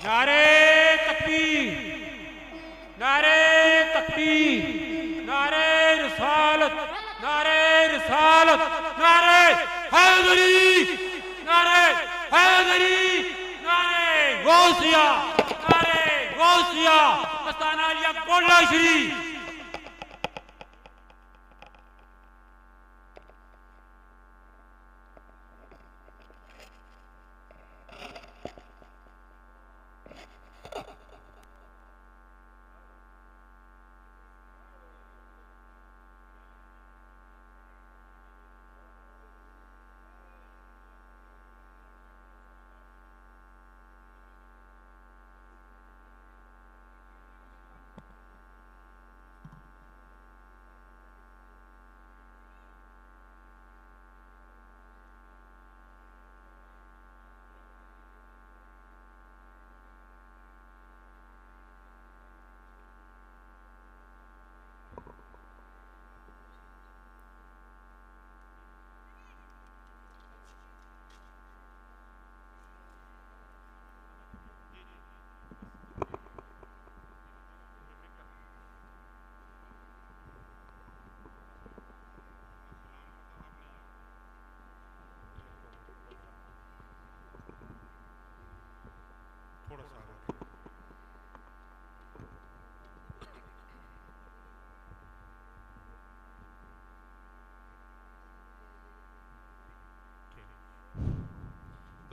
नारे तकबीर, नारे तकबीर, नारे रिसालत, नारे रिसालत, नारे हैदरी, नारे हैदरी, नारे गौसिया, नारे गौसिया, मस्ताना अलिया कोल्ला श्री।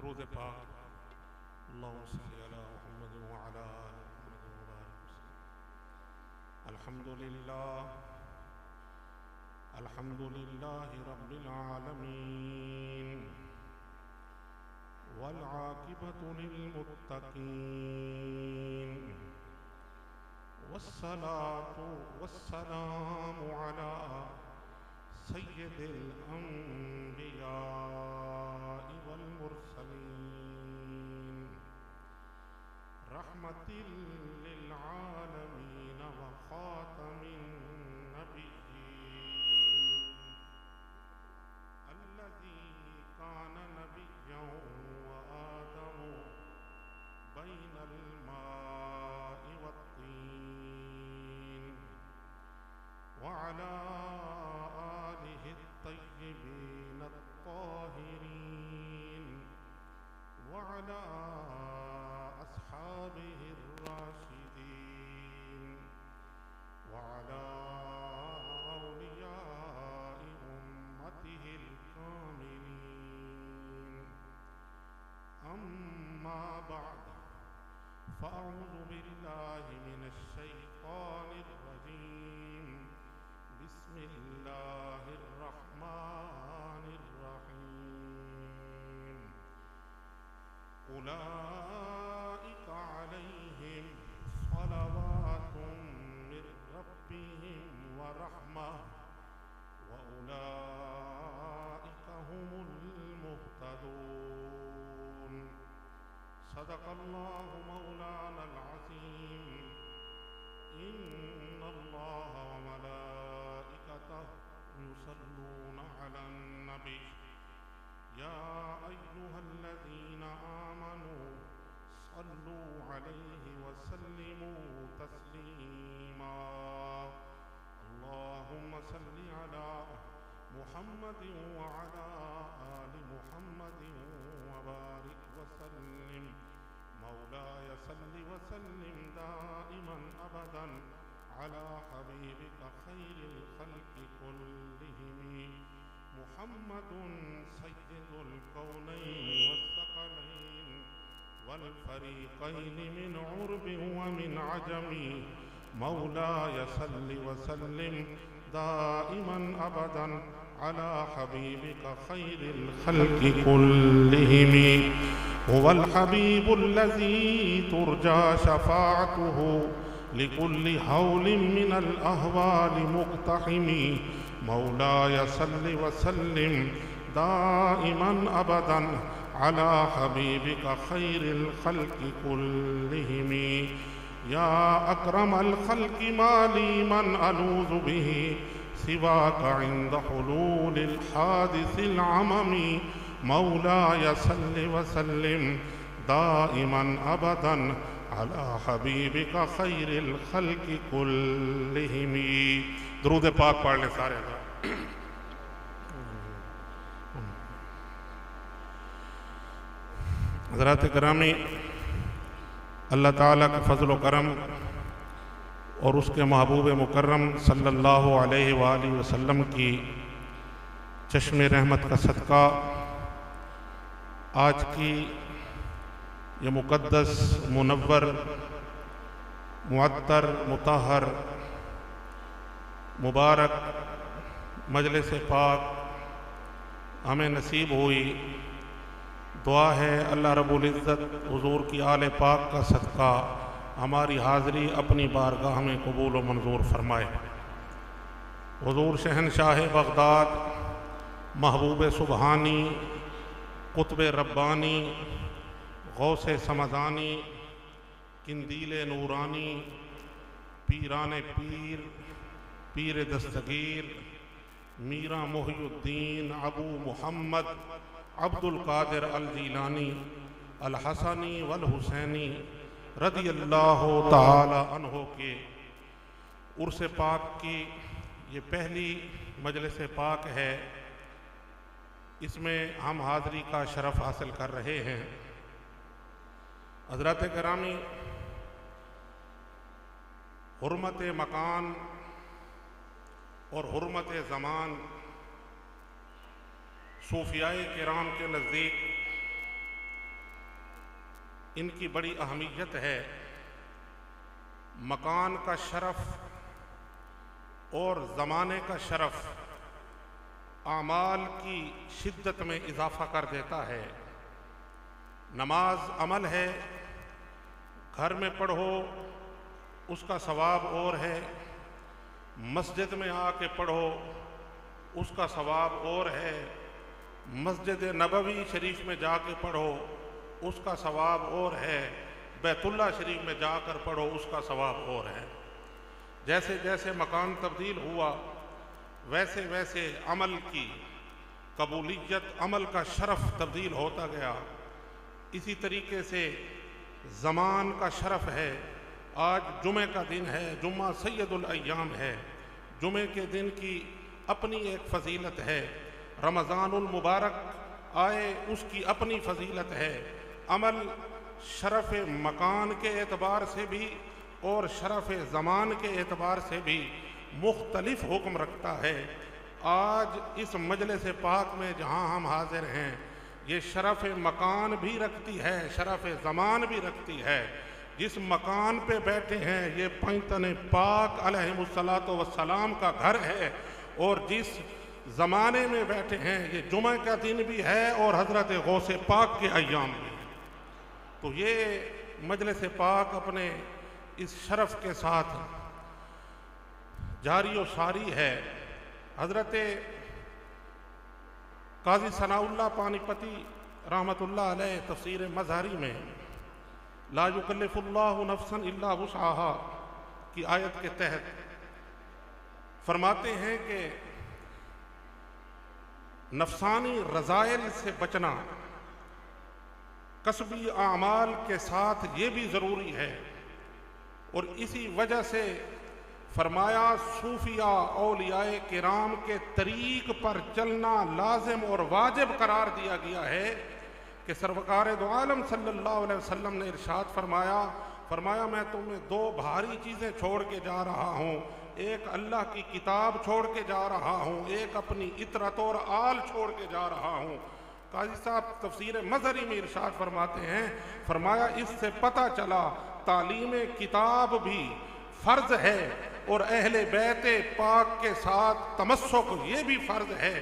दुरूद पाक अल्लाहुम्मा सल्ली अला मुहम्मद व अला आलि मुहम्मद व बारिक वसल्लम। अल्हम्दुलिल्लाहि रब्बिल आलमीन वल आकिबतु लिल मुत्तकीन वस्सलातु वस्सलामु अला सय्यिदिल अंबिया वल मुरसलीन रहमतिल लिल आलमीन व खातमिन नबिय्यीन अल्लज़ी काना नबिय्यन व आदमु बैनल माइ वत्तीन व अला आलिहि त्तय्यिबीन अत्ताहिरीन व अला अस्हाबिहि राशिदीन व अला औलियाइ उम्मतिहिल कामिलीन। अम्मा बअद फ़अऊज़ु बिल्लाहि मिनश शैतानिर रजीम। बिस्मिल्लाहिर रहमानिर रहीम। उलाइका अलैहिम सलवातुम मिर रब्बिहिम व रहमह व उलाइका हुमुल मुहतदून। सदक़ल्लाहु मौलानल अज़ीम। इन्नल्लाहा व मलाइकतहु युसल्लूना अलन नबी या अय्युहल्लज़ीना आमनू सल्लू अलैहि व सल्लिमू तस्लीमा। अल्लाहुम्मा सल्लि अला मुहम्मदिन व अला आलि मुहम्मदिन व बारिक व सल्लिम। मौलाय सल्लि व सल्लिम दाइमन अबदन अला हबीबिका खैरिल खल्क़ि कुल्लिहिम मुहम्मदुन सय्यिदुल कौनैन वस्सक़लैन वल फ़रीक़ैन मिन उर्बिन व मिन अजमी। मौलाय सल्लि व सल्लिम दाइमन अबदन अला हबीबिका खैरिल खल्क़ि कुल्लिहिम हुवल हबीबुल्लज़ी तुरजा शफ़ाअतुहु लिकुल्लि हौलिन मिनल अहवालि मुक़्तहिमी। मौलाय सल्लि व सल्लिम दाइमन अबदन अला हबीबिका खैरिल खल्क़ि कुल्लिहिम। या अकरमल खल्क़ि माली मन अलूज़ु बिही सिवाका इंद हुलूलिल हादिसिल अममी। मौलाय सल्लि व सल्लिम दाइमन अबदन अला हबीबिका खैरिल खल्क़ि कुल्लिहिम। दुरूद पाक पढ़ ले सारे। हज़रात गिरामी, अल्लाह ताला का फ़ज़्ल व करम और उसके महबूब मुकर्रम सल्लल्लाहु अलैहि वालैहि वसल्लम की चश्मे रहमत का सदका आज की ये मुक़द्दस मुनव्वर मुअत्तर मुतहर मुबारक मजलिस पाक हमें नसीब हुई। दुआ है अल्लाह रब्बुल इज़्ज़त हुज़ूर की आले पाक का सदका हमारी हाज़री अपनी बारगाह में कबूल व मंजूर फरमाए। हुज़ूर शहनशाह बग़दाद महबूब सुबहानी कुतुब रब्बानी गौसे समदानी किंदील नूरानी पीरान पीर पीर दस्तगीर मीरा मोहिउद्दीन अबू मुहम्मद अब्दुल कादिर अल जीलानी अल हसनी वल हुसैनी रदियल्लाहु ताला अन्हो के उर्स पाक की ये पहली मजलिस पाक है। इसमें हम हाज़री का शरफ़ हासिल कर रहे हैं। हज़रात गिरामी, हुर्मत मकान और हुर्मत ज़मान सूफियाए किराम के नज़दीक इनकी बड़ी अहमियत है। मकान का शरफ और ज़माने का शरफ आमाल की शिद्दत में इजाफ़ा कर देता है। नमाज अमल है, घर में पढ़ो उसका सवाब और है, मस्जिद में आके पढ़ो उसका सवाब और है, मस्जिद नबवी शरीफ में जाके पढ़ो उसका सवाब और है, बैतुल्ला शरीफ में जाकर पढ़ो उसका सवाब और है। जैसे जैसे मकान तब्दील हुआ वैसे वैसे अमल की कबूलियत, अमल का शरफ तब्दील होता गया। इसी तरीके से ज़मान का शरफ है। आज जुमे का दिन है, जुम्मा सैयदुल अय्याम है। जुमे के दिन की अपनी एक फ़जीलत है। रमज़ानुल मुबारक आए उसकी अपनी फ़जीलत है। अमल शरफ़ मकान के एतबार से भी और शरफ़ ज़मान के एतबार से भी मुख्तलिफ हुक्म रखता है। आज इस मजलिस पाक में जहाँ हम हाजिर हैं, ये शरफ़ मकान भी रखती है, शरफ़ ज़मान भी रखती है। जिस मकान पे बैठे हैं ये पैतन पाक अलैहिमुस्सलातु वस्सलाम का घर है, और जिस ज़माने में बैठे हैं ये जुमे का दिन भी है और हज़रत गौसे पाक के अय्याम भी। तो ये मजलिस पाक अपने इस शरफ के साथ जारी और सारी है। हज़रत काजी सनाउल्लाह पानीपती रहमतुल्लाह अलैह तफसीर मज़हरी में ला युकल्लिफुल्लाहु नफ्सन इल्ला वुसअहा की आयत के तहत फरमाते हैं कि नफसानी रज़ाइल से बचना कसबी आमाल के साथ ये भी ज़रूरी है। और इसी वजह से फरमाया सूफिया औलियाए किराम के तरीक़ पर चलना लाजिम और वाजिब करार दिया गया है कि सरवकार दो आलम सल्लल्लाहु अलैहि वसल्लम ने इरशाद फरमाया मैं तुम्हें दो भारी चीज़ें छोड़ के जा रहा हूँ। एक अल्लाह की किताब छोड़ के जा रहा हूँ, एक अपनी इतरत और आल छोड़ के जा रहा हूँ। काजी साहब तफसीर मज़हरी में इरशाद फरमाते हैं, फरमाया इससे पता चला तालीम किताब भी फ़र्ज़ है और अहले बैत पाक के साथ तमस्सुक ये भी फ़र्ज़ है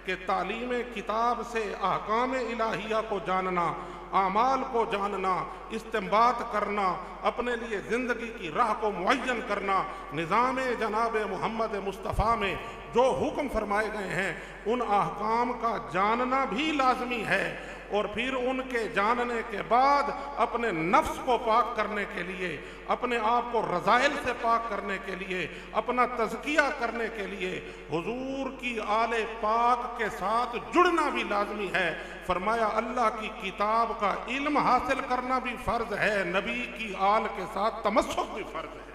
कि तालीम किताब से अहकाम इलाहिया को जानना, आमाल को जानना, इस्तिंबात करना, अपने लिए ज़िंदगी की राह को मुअय्यन करना, निज़ाम जनाब मोहम्मद मुस्तफ़ा में जो हुक्म फरमाए गए हैं उन अहकाम का जानना भी लाजमी है। और फिर उनके जानने के बाद अपने नफ्स को पाक करने के लिए, अपने आप को रज़ाइल से पाक करने के लिए, अपना तज़किया करने के लिए हुजूर की आले पाक के साथ जुड़ना भी लाजमी है। फरमाया अल्लाह की किताब का इल्म हासिल करना भी फ़र्ज़ है, नबी की आल के साथ तमस्सुक भी फ़र्ज़ है।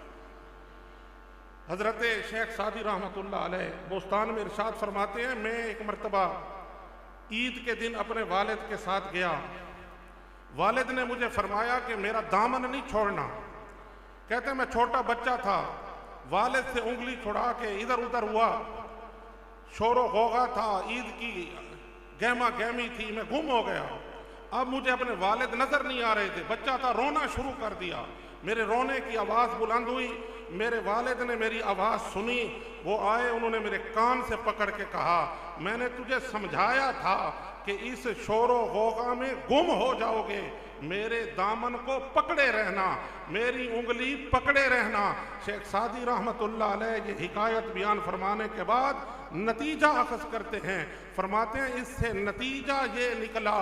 हज़रत शेख सादी रहमतुल्लाह अलैह बोस्तान में इरशाद फरमाते हैं, मैं एक मरतबा ईद के दिन अपने वालिद के साथ गया। वालिद ने मुझे फरमाया कि मेरा दामन नहीं छोड़ना। कहते मैं छोटा बच्चा था, वालिद से उंगली छुड़ा के इधर उधर हुआ, शोरो होगा था, ईद की गहमा गहमी थी, मैं गुम हो गया। अब मुझे अपने वालिद नजर नहीं आ रहे थे, बच्चा था, रोना शुरू कर दिया। मेरे रोने की आवाज़ बुलंद हुई, मेरे वालिद ने मेरी आवाज़ सुनी, वो आए, उन्होंने मेरे कान से पकड़ के कहा, मैंने तुझे समझाया था कि इस शोरो गौगा में गुम हो जाओगे, मेरे दामन को पकड़े रहना, मेरी उंगली पकड़े रहना। शेख सादी रहमतुल्लाह अलैह ये हिकायत बयान फरमाने के बाद नतीजा अखज़ करते हैं, फरमाते हैं इससे नतीजा ये निकला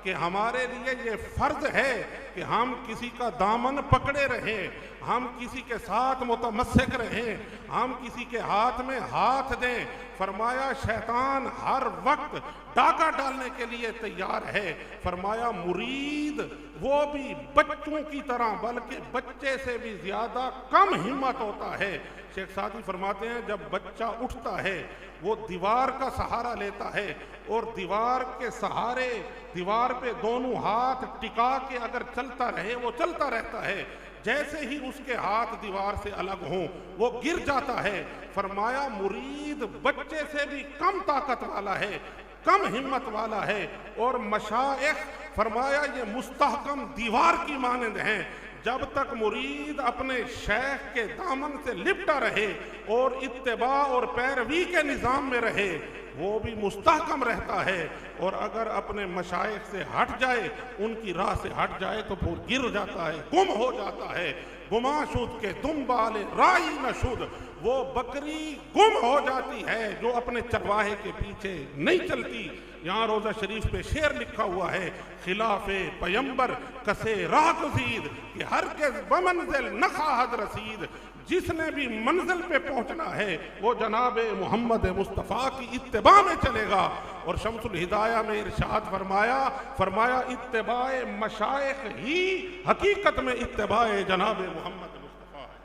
कि हमारे लिए ये फ़र्ज़ है कि हम किसी का दामन पकड़े रहें, हम किसी के साथ मुतमस्सिक रहें, हम किसी के हाथ में हाथ दें। फरमाया शैतान हर वक्त डाका डालने के लिए तैयार है। फरमाया मुरीद वो भी बच्चों की तरह, बल्कि बच्चे से भी ज़्यादा कम हिम्मत होता है। शेख सादी फरमाते हैं जब बच्चा उठता है वो दीवार का सहारा लेता है और दीवार के सहारे दीवार पे दोनों हाथ टिका के अगर चलता रहे वो चलता रहता है। जैसे ही उसके हाथ दीवार से अलग हों वो गिर जाता है। फरमाया मुरीद बच्चे से भी कम ताकत वाला है, कम हिम्मत वाला है। और मशाइख फरमाया ये मुस्तहकम दीवार की मानंद हैं। जब तक मुरीद अपने शेख के दामन से लिपटा रहे और इत्तिबा और पैरवी के निज़ाम में रहे, वो भी मुस्तहकम रहता है। और अगर अपने मशाइख से हट जाए, उनकी राह से हट जाए, तो वो गिर जाता है, गुम हो जाता है। गुमाशुद के तुम बाले राई न शुद, वो बकरी गुम हो जाती है जो अपने चरवाहे के पीछे नहीं चलती। यहाँ रोज़ा शरीफ पे शेर लिखा हुआ है, खिलाफे पैगंबर कसे राह गुज़ीद कि हर के बमंजिल न खाहद रसीद। जिसने भी मंजिल पे पहुंचना है वो जनाब मोहम्मद मुस्तफ़ा की इत्तिबा में चलेगा। और शम्सुल हिदाया में इरशाद फरमाया इत्तिबाए मशाइख ही हकीकत में इत्तिबाए जनाब मोहम्मद मुस्तफ़ा है।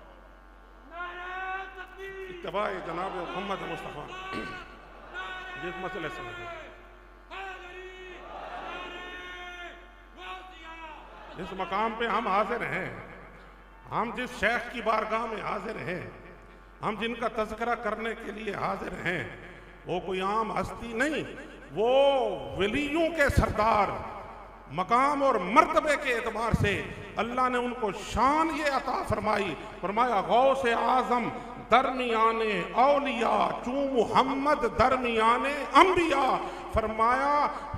इत्तिबाए जनाब मोहम्मद मुस्तफ़ा जिस मसले से जिस मकाम पे हम हाजिर हैं, हम जिस शेख की बारगाह में हाजिर हैं, हम जिनका तज़किरा करने के लिए हाजिर हैं, वो कोई आम हस्ती नहीं, वो वलियों के सरदार, मकाम और मर्तबे के एतबार से अल्लाह ने उनको शान ये अता फरमाया गौसे आज़म दरमियाने औलिया चू मुहम्मद दरमियाने अंबिया। फरमाया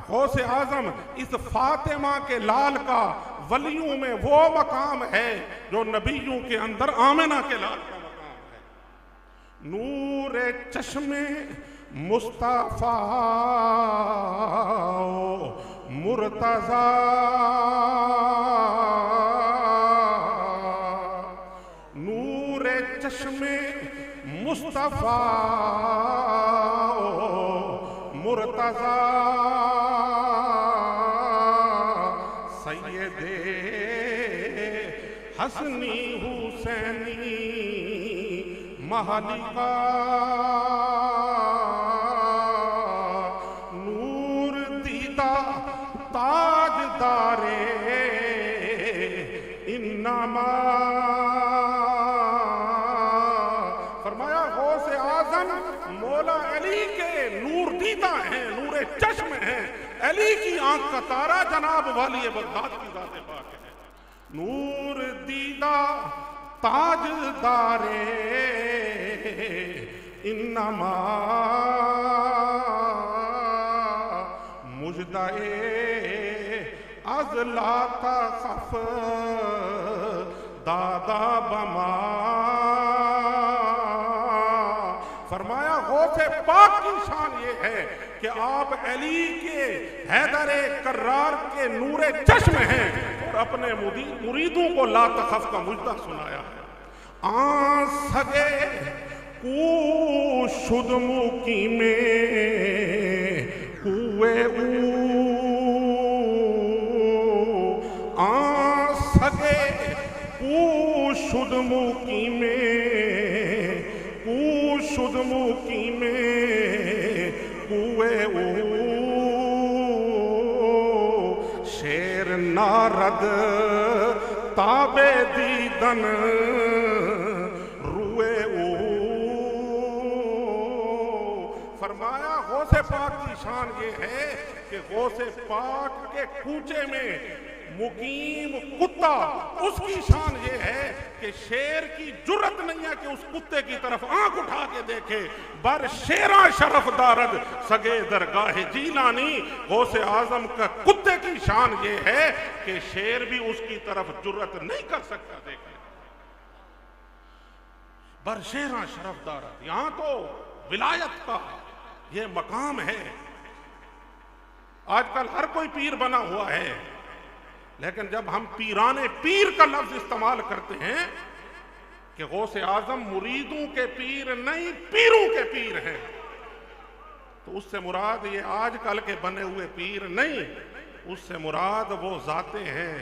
गौसे आज़म इस फातिमा के लाल का वलियों में वो मकाम है जो नबियों के अंदर आमिना के लाल का मकाम है। नूरे चश्मे मुस्तफा मुर्तजा नूरे चश्मे मुस्तफा मुर्तजा सैयदे हसनी हुसैनी महलिका नूर दीदा ताजदारे इन्नमा। फरमाया गौसे आज़म मौला अली के नूर दीदा हैं, नूरे चश्म हैं। अली की आंख का तारा जनाब वाली बगदाद की ज़ात पाक है। नूर दीदा ताजदारे इन्नमा मुजदाए अज़लाता खफ दादा बमा। फरमाया गौसे पाक की शान ये है कि आप अली के हैदरे कर्रार के नूरे चश्म हैं और अपने मुरीदों को ला तखफ का मुजदा सुनाया है। आ सगे कू शुद मुकी में कुए आ सगे कू शुद मुकी में कू शुद मुकी में कुए शेर नारद ताबे दीदन रुए फरमाया गौसे पाक की शान ये है कि गौसे पाक के कूचे में मुकीम कुत्ता, उसकी शान ये है कि शेर की जुर्रत नहीं है कि उस कुत्ते की तरफ आंख उठा के देखे। बर शेरा शरफ दारद सगे दरगाह जीलानी। गौसे आजम का कुत्ते की शान ये है कि शेर भी उसकी तरफ जुर्रत नहीं कर सकता। देखे बर शेरा शरफ दारद, यहां तो विलायत का ये मकाम है। आजकल हर कोई पीर बना हुआ है, लेकिन जब हम पीराने पीर का लफ्ज इस्तेमाल करते हैं कि गौसे आजम मुरीदों के पीर नहीं पीरों के पीर हैं, तो उससे मुराद ये आजकल के बने हुए पीर नहीं, उससे मुराद वो जाते हैं,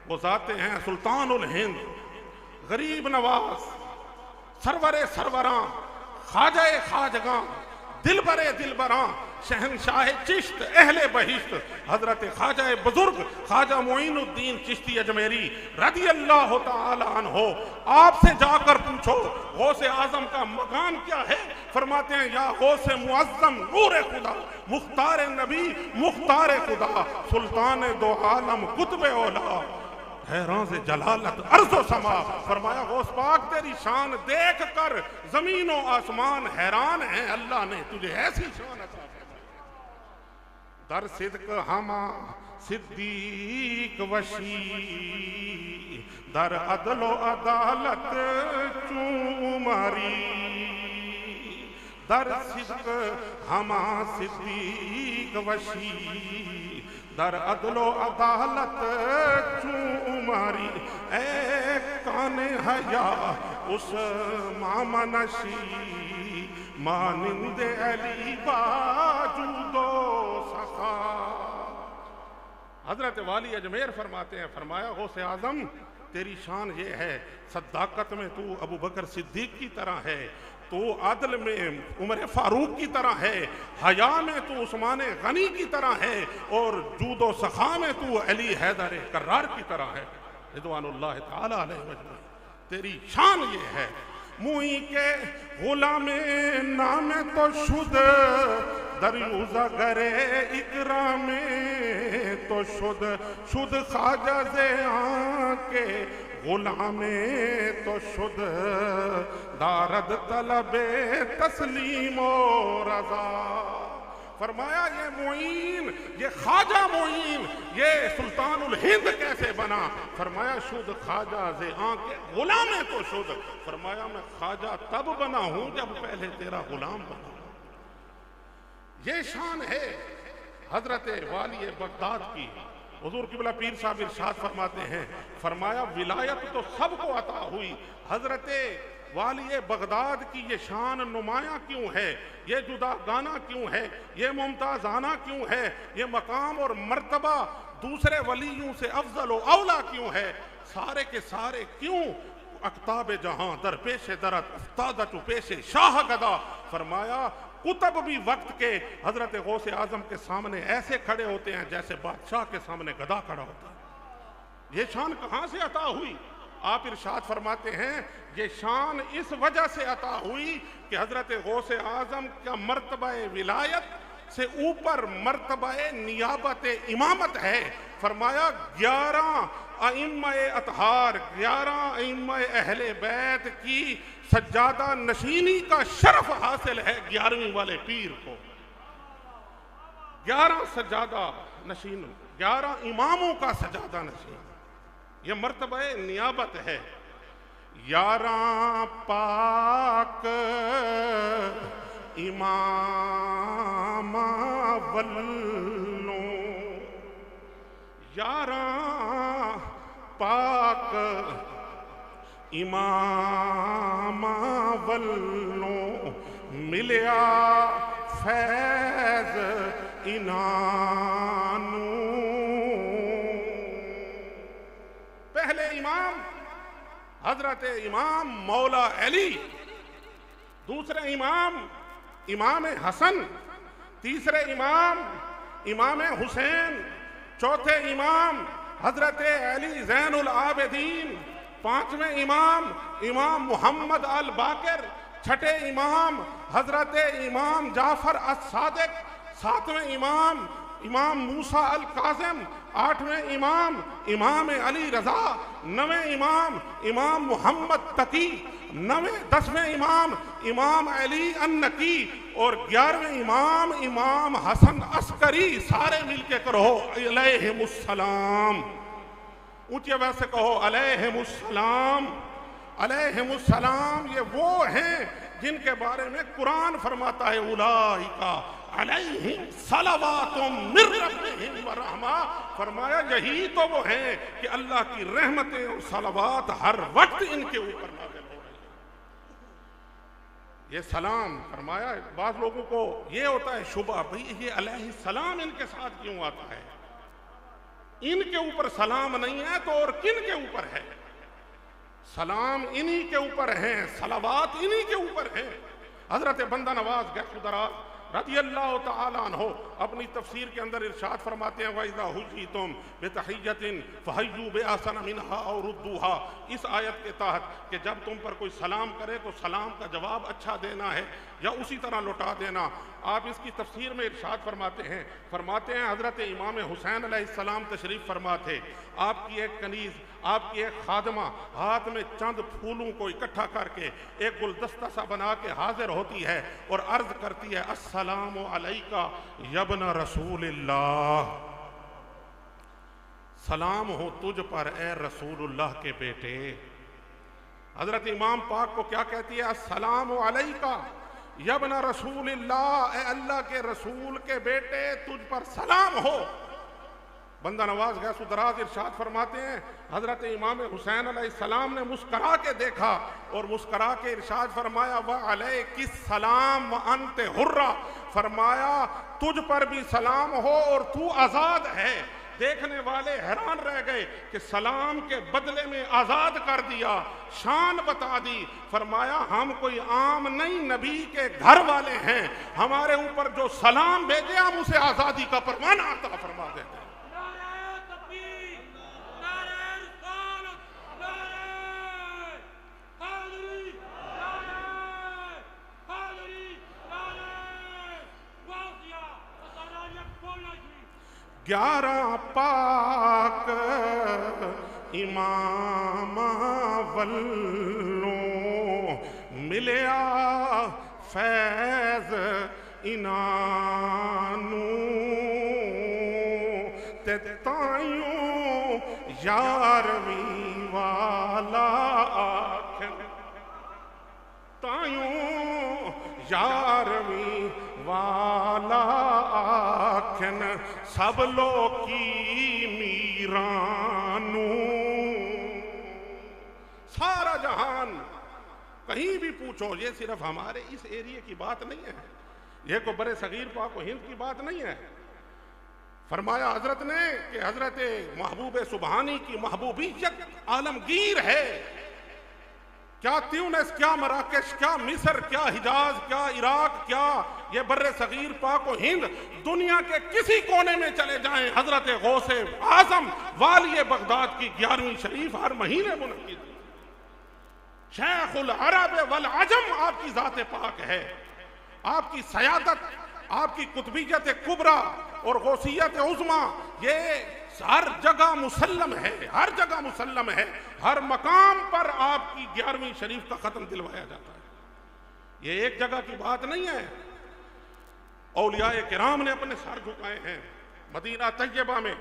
वो जाते हैं सुल्तानुल हिंद, गरीब नवाज, सरवरे सरवरां, ख्वाजाए ख्वाजगां, दिलबरे दिलबरां, शहनशाह चिश्त अहले बहिश्त, हजरत ख्वाजा बुजुर्ग ख्वाजा मोइनुद्दीन चिश्ती अजमेरी रदी अल्लाह तआला अन्हो। आपसे जाकर पूछो गौसे आजम का मकाम क्या है, फरमाते हैं या गौसे मुअज्जम नूर खुदा, मुख्तार नबी मुख्तार खुदा, सुल्तान दो आलम कुतुब औला, हैरान से जलालत अर्ज़ो समा। फरमाया गौस पाक तेरी शान देख कर जमीन और आसमान हैरान हैं, अल्लाह ने तुझे ऐसी शान अता फरमाई। दर सिद्क हमा सिद्दीक वशी, दर अदलो अदालत चूमारी, दर सिद्क हमा सिद्दीक वशी, दर अदलो अदालत चूमारी। ए काने हया उस मामा नशी, मानिंदे अली बाजूदो सखा। हजरत वाली अजमेर फरमाते हैं, फरमाया गौसे आजम तेरी शान ये है, सद्दाकत में तू अबू बकर सिद्दीक की तरह है, तो आदल में उमर फारूक की तरह है, हया में तू उस्मान गनी की तरह है, और जूदो सखा में तू अली हैदर कर्रार की तरह है रिदवानुल्लाह ताला अलैहि मजमईन। तेरी शान ये है। मुई के गुलामे नाम तो शुद, दरियुजा गरे इकरा में तो शुद, शुद खाजा से आके गुलामे तो शुद, दारद तलबे तस्लीमो रजा। फरमाया ये मोइन, ये ख्वाजा मोइन, ये सुल्तानुल हिंद कैसे बना? फरमाया शुद्ध ख्वाजा से आके गुलामे तो शुद्ध। फरमाया मैं ख्वाजा तब बना हूं जब पहले तेरा गुलाम बना। ये शान है हजरत वाली बगदाद की। हुजूर किबला पीर साहब इरशाद फरमाते हैं, फरमाया विलायत तो सबको अता हुई, हजरत वाली बगदाद की ये शान नुमाया क्यों है, ये जुदा गाना क्यों है, ये मुमताज़ाना क्यों है, ये मकाम और मर्तबा दूसरे वलियों से अफजल व औला क्यों है, सारे के सारे क्यों अक्ताब जहां दर पेशे दरत उस्ताद पेशे शाह गदा। फरमाया कुतब भी वक्त के हजरत गौसे आजम के सामने ऐसे खड़े होते हैं जैसे बादशाह के सामने गदा खड़ा होता है। ये शान कहां से अता हुई? आप इरशाद फरमाते हैं ये शान इस वजह से अता हुई कि हजरत गौसे आजम का मर्तबा विलायत से ऊपर मर्तबा नियाबत इमामत है। फरमाया 11 अइम्मा-ए अतहार, 11 अइम्मा-ए अहले बैत की सज्जादा नशीनी का शरफ हासिल है 11वीं वाले पीर को। 11 सज्जादा नशीन, 11 इमामों का सज्जादा नशीन, ये मर्तबा नियाबत है। 11 पाक इमाम वल्लों, 11 पाक इमाम वल्लों, मिलिया फैज इनानू। पहले इमाम हजरत इमाम मौला अली, दूसरे इमाम इमाम हसन, तीसरे इमाम इमाम हुसैन, चौथे इमाम हजरत अली ज़ैनुल आबिदीन, पांचवें इमाम इमाम मुहम्मद अल बाकर, छठे इमाम हजरत इमाम जाफर अस-सादिक, सातवें इमाम इमाम मूसा अल काज़िम, आठवें इमाम इमाम अली रजा, नवें इमाम इमाम मुहम्मद तकी, 10वें इमाम इमाम अली अन्नकी, और 11वें इमाम इमाम हसन अस्करी। सारे मिलके करो अलैहिमुस्सलाम, ऊंची आवाज से कहो अलैहिमुस्सलाम, अलैहिमुस्सलाम। ये वो हैं जिनके बारे में कुरान फरमाता है उलाइका अलैहिम सलावातुम मिर रब्बिहिम व रहमा। फरमाया यही तो वो हैं कि अल्लाह की रहमतें और सलावात हर वक्त इनके ऊपर नाज़िल हो रही है। ये सलाम फरमाया, बाज़ लोगों को ये होता है शुबा, भाई ये अलैहिस्सलाम इनके साथ क्यों आता है? इनके ऊपर सलाम नहीं है तो और किन के ऊपर है? सलाम इन्हीं के ऊपर है, सलावात इन्हीं के ऊपर है। हजरत बंदा नवाज गैसुदरा रज़ियल्लाहु तआला अन्हु अपनी तफसीर के अंदर इरशाद फरमाते हैं वइज़ा हुय्यितुम बितहिय्यतिन फहय्यू बिअहसन मिनहा औ रुद्दूहा। इस आयत के तहत कि जब तुम पर कोई सलाम करे तो सलाम का जवाब अच्छा देना है या उसी तरह लौटा देना। आप इसकी तफसीर में इरशाद फरमाते हैं हज़रत इमाम हुसैन अलैहिस्सलाम तशरीफ़ फरमा थे। आपकी एक कनीज़, आपकी एक खादमा हाथ में चंद फूलों को इकट्ठा करके एक गुलदस्ता सा बना के हाजिर होती है और अर्ज करती है अस्सलामु अलैका यब्न रसूलिल्लाह, सलाम हो तुझ पर ए रसूलुल्लाह के बेटे। हजरत इमाम पाक को क्या कहती है? अस्सलामु अलैका यब्न रसूलिल्लाह, ए अल्लाह के रसूल के बेटे तुझ पर सलाम हो। बंदा नवाज गैसुदराज इरशाद फरमाते हैं हजरत इमाम हुसैन अलैहिस्सलाम ने मुस्करा के देखा और मुस्करा के इरशाद फरमाया व अलैकिस सलाम व अंत हुर्रा, फरमाया तुझ पर भी सलाम हो और तू आज़ाद है। देखने वाले हैरान रह गए कि सलाम के बदले में आज़ाद कर दिया, शान बता दी। फरमाया हम कोई आम नहीं, नबी के घर वाले हैं, हमारे ऊपर जो सलाम भेजे हम उसे आज़ादी का परवाना अता फरमा देते हैं। ग्यारह पाक इमाम वल्लों मिलिया फैज इनानू ते तायूं यारवीं वाला आखन, तायूं यारवीं वाला आखन सब लोकी मीरानू। सारा जहान कहीं भी पूछो, ये सिर्फ हमारे इस एरिया की बात नहीं है, ये को बड़े सगीर पाक हिंद की बात नहीं है। फरमाया हजरत ने कि हजरत महबूब सुबहानी की महबूबियत आलमगीर है। क्या ट्यूनिस, क्या मराकेश, क्या मिस्र, क्या हिजाज, क्या इराक, क्या ये बर्रे सगीर पाक व हिंद, दुनिया के किसी कोने में चले जाएं, हजरत गौसे आजम वाली बगदाद की 11वीं शरीफ हर महीने मुनक़िद। शेखुल अरब वल अजम आपकी ज़ात पाक है। आपकी सयादत, आपकी कुतबियत कुबरा और गौसियत उज़्मा ये हर जगह मुसल्लम है, हर जगह मुसल्लम है। हर मकाम पर आपकी 11वीं शरीफ का खत्म दिलवाया जाता है। ये एक जगह की बात नहीं है। औलियाए किराम ने अपने सर झुकाए हैं। मदीना तैयबा में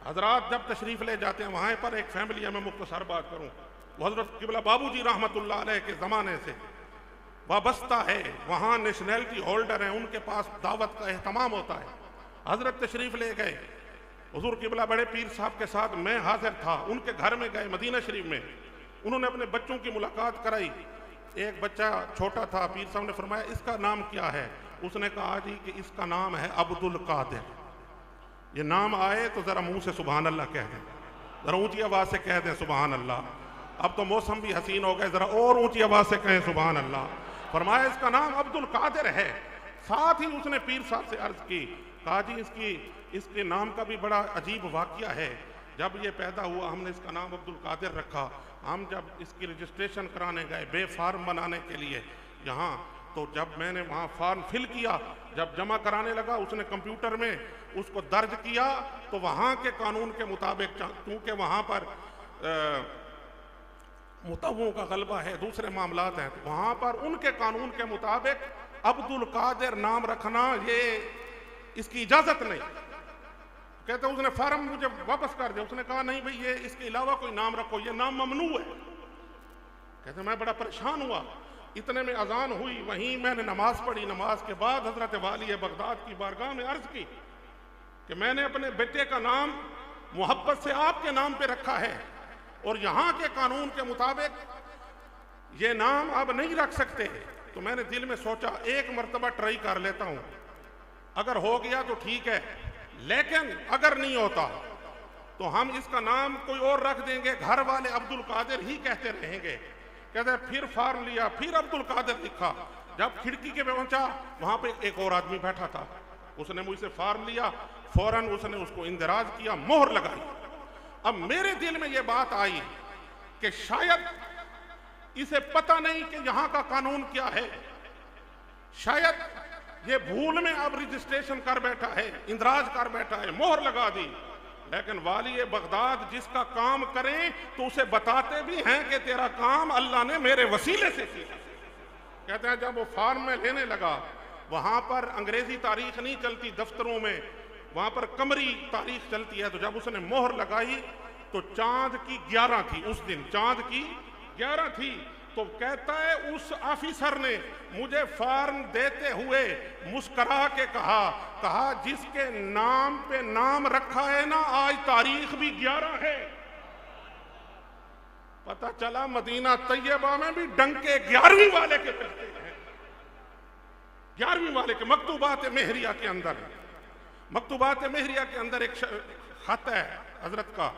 हजरात जब तशरीफ ले जाते हैं, वहां पर एक फैमिली है, मैं मुख्तसर बात करूं, वो हजरत किबला बाबूजी रहमतुल्लाह अलैह के ज़माने से वाबस्ता है, वहाँ नेशनैलिटी होल्डर हैं, उनके पास दावत का एहतमाम होता है। हजरत तशरीफ ले गए, हुजूर किबला बड़े पीर साहब के साथ मैं हाजिर था, उनके घर में गए मदीना शरीफ में, उन्होंने अपने बच्चों की मुलाकात कराई। एक बच्चा छोटा था, पीर साहब ने फरमाया इसका नाम क्या है? उसने कहा जी कि इसका नाम है अब्दुल कादिर। ये नाम आए तो ज़रा मुँह से सुबहान अल्लाह कह दें, ज़रा ऊँची आवाज़ से कह दें सुबहान अल्लाह। अब तो मौसम भी हसीन हो गए, ज़रा और ऊँची आवाज़ से कहें सुबहान अल्लाह। फरमाया इसका नाम अब्दुल कादिर है। साथ ही उसने पीर साहब से अर्ज़ की, कहा जी इसके नाम का भी बड़ा अजीब वाक़या है। जब ये पैदा हुआ हमने इसका नाम अब्दुल कादिर रखा। हम जब इसकी रजिस्ट्रेशन कराने गए बे फार्म बनाने के लिए यहाँ, तो जब मैंने वहाँ फार्म फिल किया, जब जमा कराने लगा उसने कंप्यूटर में उसको दर्ज किया, तो वहाँ के कानून के मुताबिक, क्योंकि वहाँ पर मुतव्वों का गलबा है, दूसरे मामलात हैं, तो वहाँ पर उनके कानून के मुताबिक अब्दुल कादिर नाम रखना ये इसकी इजाज़त नहीं। कहते उसने फार्म मुझे वापस कर दिया। उसने कहा नहीं भाई ये इसके अलावा कोई नाम रखो, ये नाम ममनू है। कहते मैं बड़ा परेशान हुआ। इतने में अजान हुई, वहीं मैंने नमाज पढ़ी। नमाज के बाद हजरत वाली बगदाद की बारगाह में अर्ज की कि मैंने अपने बेटे का नाम मोहब्बत से आपके नाम पे रखा है और यहाँ के कानून के मुताबिक ये नाम अब नहीं रख सकते। तो मैंने दिल में सोचा एक मरतबा ट्राई कर लेता हूँ, अगर हो गया तो ठीक है, लेकिन अगर नहीं होता तो हम इसका नाम कोई और रख देंगे, घर वाले अब्दुल कादिर ही कहते रहेंगे। कहते फिर फार्म लिया, फिर अब्दुल कादिर लिखा। जब खिड़की के पहुंचा वहां पे एक और आदमी बैठा था, उसने मुझसे फार्म लिया, फौरन उसने उसको इंदराज किया, मोहर लगाई। अब मेरे दिल में यह बात आई कि शायद इसे पता नहीं कि यहां का कानून क्या है, शायद ये भूल में अब रजिस्ट्रेशन कर बैठा है, इंदराज कर बैठा है, मोहर लगा दी। लेकिन वाली बगदाद जिसका काम करें तो उसे बताते भी हैं कि तेरा काम अल्लाह ने मेरे वसीले से किया। कहते हैं जब वो फॉर्म में लेने लगा, वहां पर अंग्रेजी तारीख नहीं चलती दफ्तरों में, वहां पर कमरी तारीख चलती है। तो जब उसने मोहर लगाई तो चांद की 11 थी, उस दिन चांद की 11 थी। तो कहता है उस ऑफिसर ने मुझे फॉर्म देते हुए मुस्करा के कहा जिसके नाम पे नाम रखा है ना, आज तारीख भी 11 है। पता चला मदीना तैयबा में भी डंके 11वीं वाले के बजते हैं, 11वीं वाले के। मकतूबात मेहरिया के अंदर, मकतूबात मेहरिया के अंदर एक खत है हजरत का,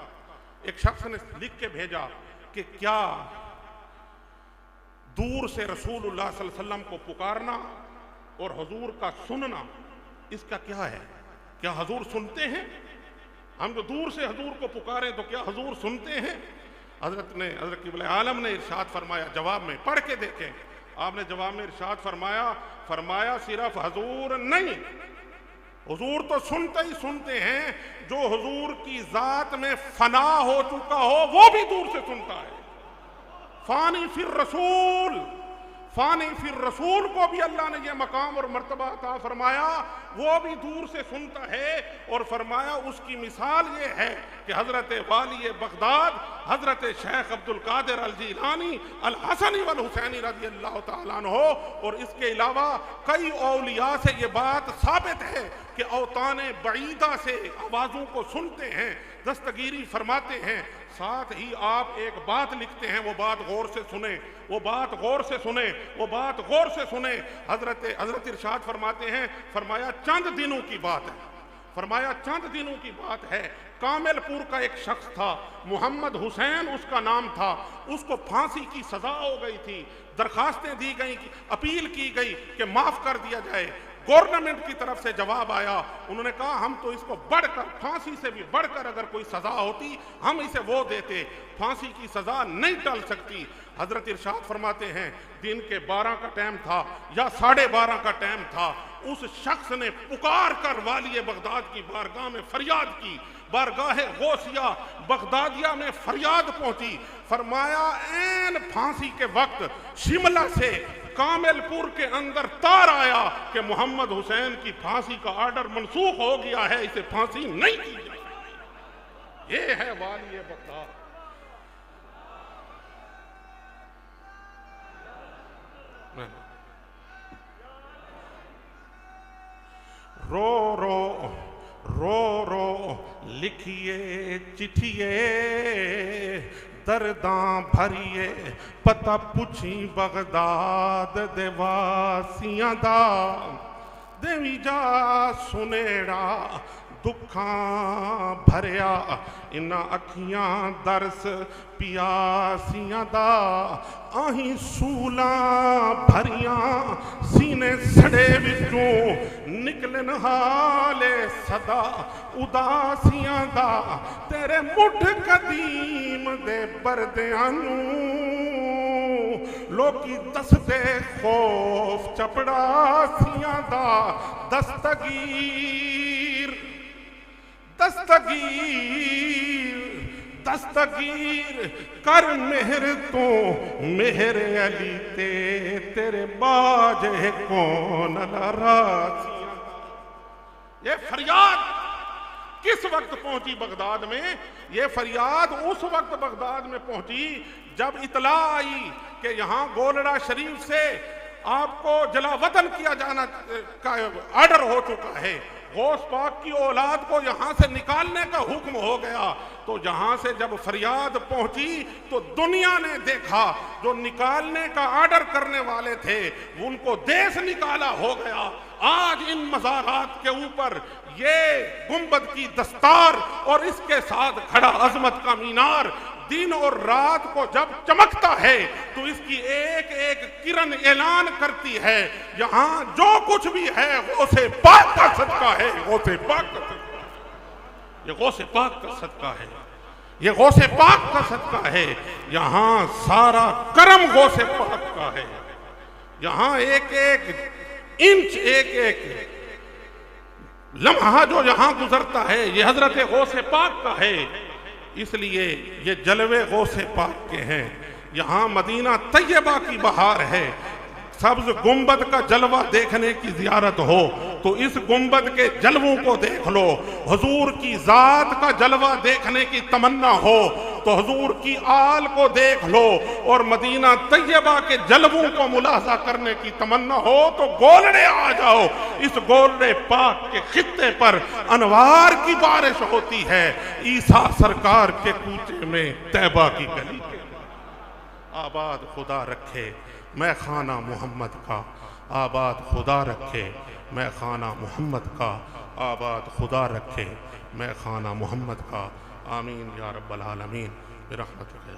एक शख्स ने लिख के भेजा कि क्या दूर से रसूलुल्लाह सल्लल्लाहु अलैहि वसल्लम को पुकारना और हुजूर का सुनना, इसका क्या है? क्या हुजूर सुनते हैं? हम जो दूर से हुजूर को पुकारें तो क्या हुजूर सुनते हैं? हजरत क़िबला आलम ने इरशाद फरमाया, जवाब में पढ़ के देखें, आपने जवाब में इरशाद फरमाया सिर्फ हुजूर नहीं, हुजूर तो सुनते ही सुनते हैं, जो हुजूर की जात में फना हो चुका हो वो भी दूर से सुनता है। फानी फिर रसूल को भी अल्लाह ने यह मकाम और मर्तबा अता फरमाया, वो भी दूर से सुनता है। और फरमाया उसकी मिसाल ये है कि हजरत वाली बगदाद हजरत शेख अब्दुल कादिर अल जीलानी अल हसनी वल हुसैनी रज़ी अल्लाह तआला अन्हो, और इसके अलावा कई औलिया से ये बात साबित है कि औताने बईदा से आवाज़ों को सुनते हैं, दस्तगीरी फरमाते हैं। साथ ही आप एक बात लिखते हैं, वो बात गौर से सुने, वो बात गौर से सुने, वो बात गौर से सुने। हजरत इरशाद फरमाते हैं, फरमाया चंद दिनों की बात है, फरमाया चंद दिनों की बात है। कामिलपुर का एक शख्स था, मोहम्मद हुसैन उसका नाम था, उसको फांसी की सजा हो गई थी। दरखास्तें दी गई, अपील की गई कि माफ कर दिया जाए। गवर्नमेंट की तरफ से जवाब आया, उन्होंने कहा हम तो इसको बढ़कर, फांसी से भी बढ़कर अगर कोई सजा होती हम इसे वो देते, फांसी की सजा नहीं टल सकती। हजरत इरशाद फरमाते हैं दिन के 12 का टाइम था या 12:30 का टाइम था, उस शख्स ने पुकार कर वाली बगदाद की बारगाह में फरियाद की, बारगाह गौसिया बगदादिया में फरियाद पहुंची। फरमाया ऐन फांसी के वक्त शिमला से कामिलपुर के अंदर तार आया कि मोहम्मद हुसैन की फांसी का ऑर्डर मनसूख हो गया है, इसे फांसी नहीं की जाएगी। ये है वाली बगदाद। रो रो रो रो लिखिए चिठिए, दर्दां भरिए पता पुछी बगदाद दे वासियां दा, देवी जा सुनेड़ा दुखां भरिया इन्हां अखियां दरस पियासियां दा, आहीं सूलां भरियां सीने सड़े विचों निकलन हाले सदा उदासियां दा, तेरे मुठ कदीम दे बरदियां नूं लोकी दसदे खौफ चपड़ासियां दा, दस्तगीर कर मेहर तो मेहर अली ते तेरे बाजे कौन लरासियां। ये फरियाद किस वक्त पहुंची बगदाद में? ये फरियाद उस वक्त बगदाद में पहुंची जब इतला आई कि यहाँ गोलड़ा शरीफ से आपको जलावतन किया जाना का ऑर्डर हो चुका है, गौस पाक की औलाद को यहाँ से निकालने का हुक्म हो गया। तो यहाँ से जब फरियाद पहुंची तो दुनिया ने देखा जो निकालने का ऑर्डर करने वाले थे उनको देश निकाला हो गया। आज इन मज़ारात के ऊपर ये गुंबद की दस्तार और इसके साथ खड़ा अजमत का मीनार दिन और रात को जब चमकता है तो इसकी एक एक किरण ऐलान करती है यहां जो कुछ भी है गौसे पाक का सदका है, गौसे पाक का सदका, ये गौसे पाक का सदका है, ये गौसे पाक का सदका है। यहां सारा करम गौसे पाक का है। यहां एक एक इंच, एक एक लम्हा जो यहां गुजरता है ये हजरत गौसे पाक का है। इसलिए ये जलवे गौसे पाक के हैं। यहां मदीना तैयबा की बहार है। सब्ज गुंबद का जलवा देखने की जियारत हो तो इस गुंबद के जलवों को देख लो। हुजूर की जात का जलवा देखने की तमन्ना हो तो हुजूर की आल को देख लो, और मदीना तैयबा के जलवों को मुलाजा करने की तमन्ना हो तो गोलड़े आ जाओ। इस गोलड़े पाक के खित्ते पर अनवार की बारिश होती है। ईसा सरकार के कूचे में तैबा की गली के आबाद खुदा रखे मैं खाना मोहम्मद का, आबाद खुदा रखे मैं खाना मोहम्मद का, आबाद खुदा रखे मैं खाना मोहम्मद का। आमीन या रब्बल आलमीन बिरहमतिक या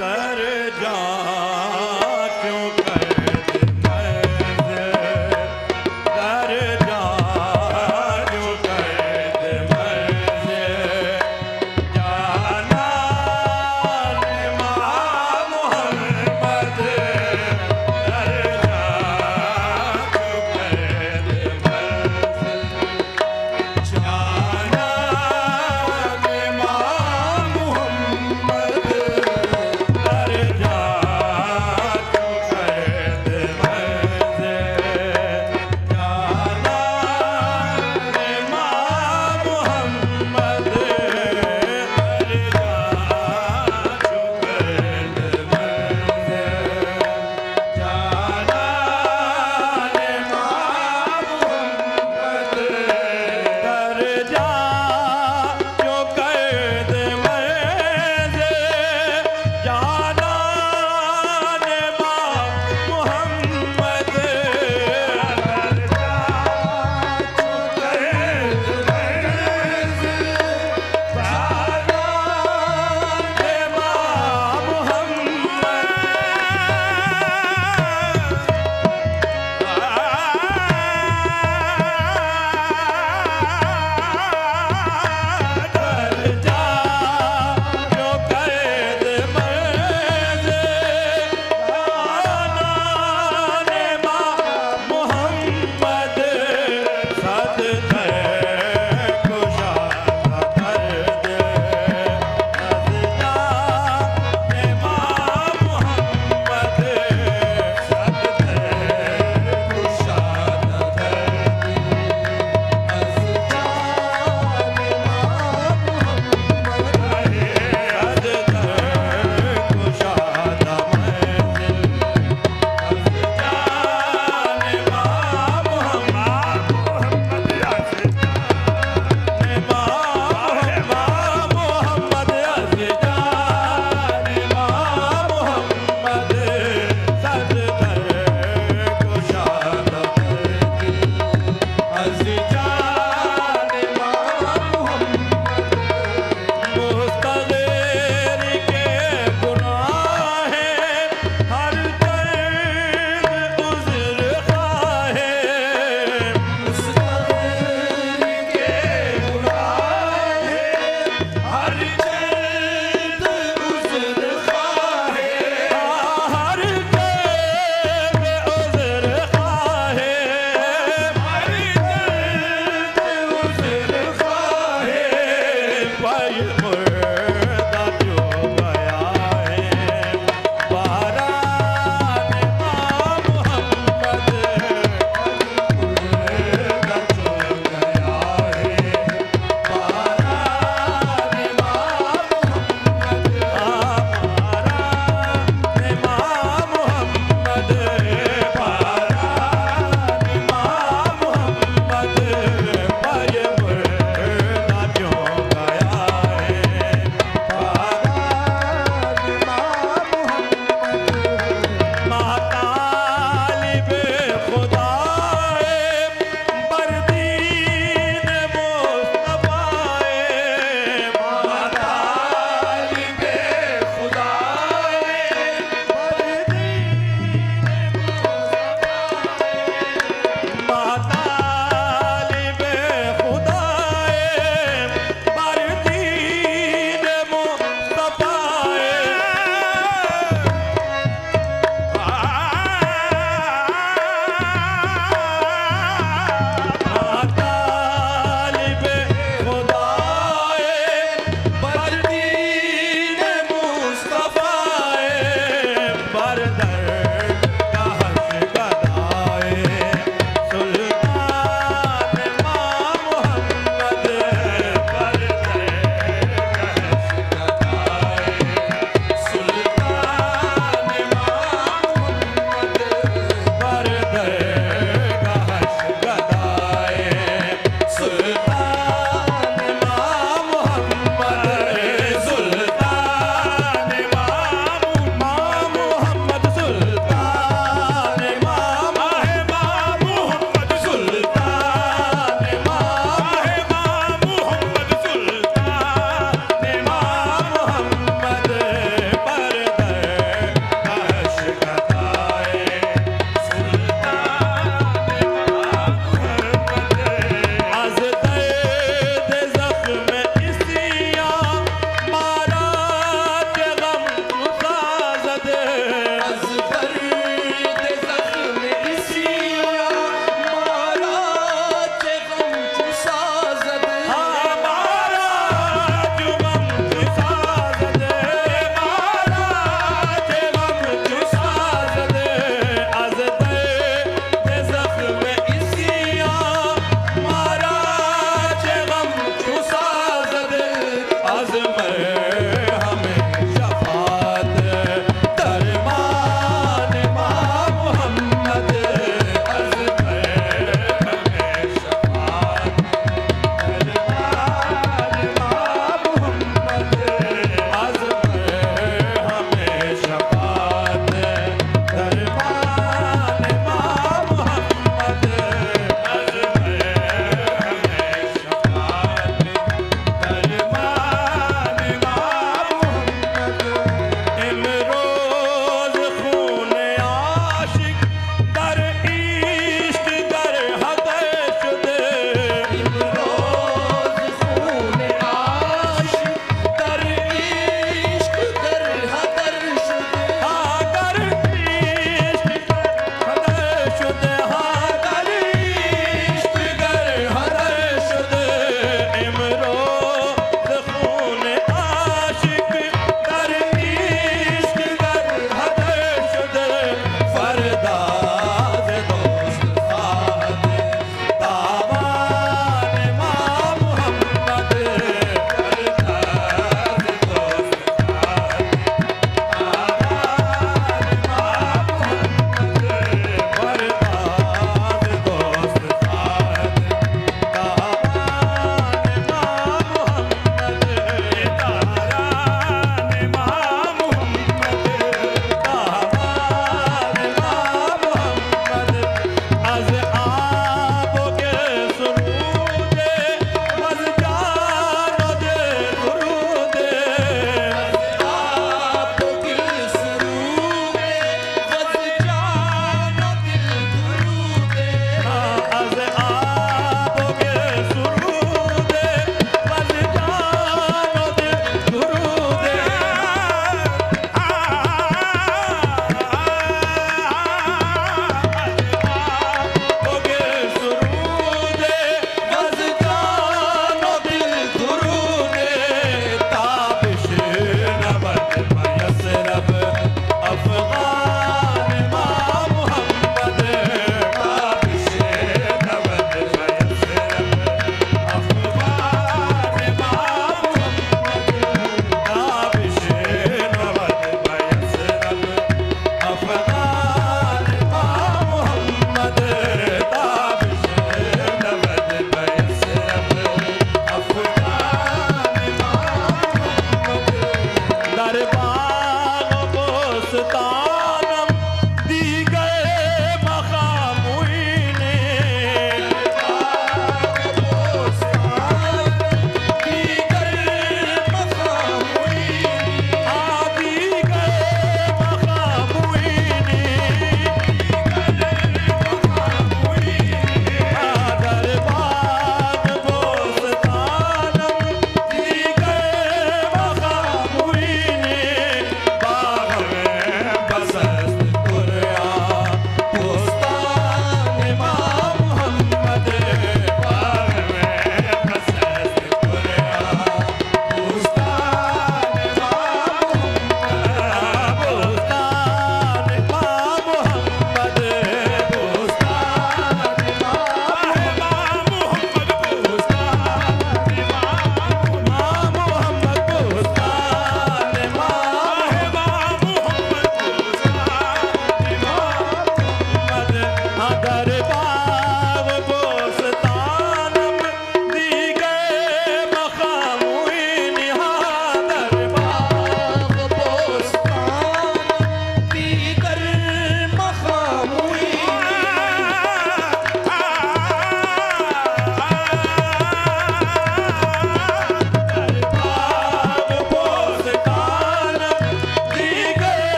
दर जा क्यों कर मर्ज़ दर जा क्यों कर मर्ज़ जाना इमाम मोहम्मद दर जा क्यों कर मर्ज़ जाना इमाम मोहम्मद दर जा बोस्तानम दीगर मखामुइने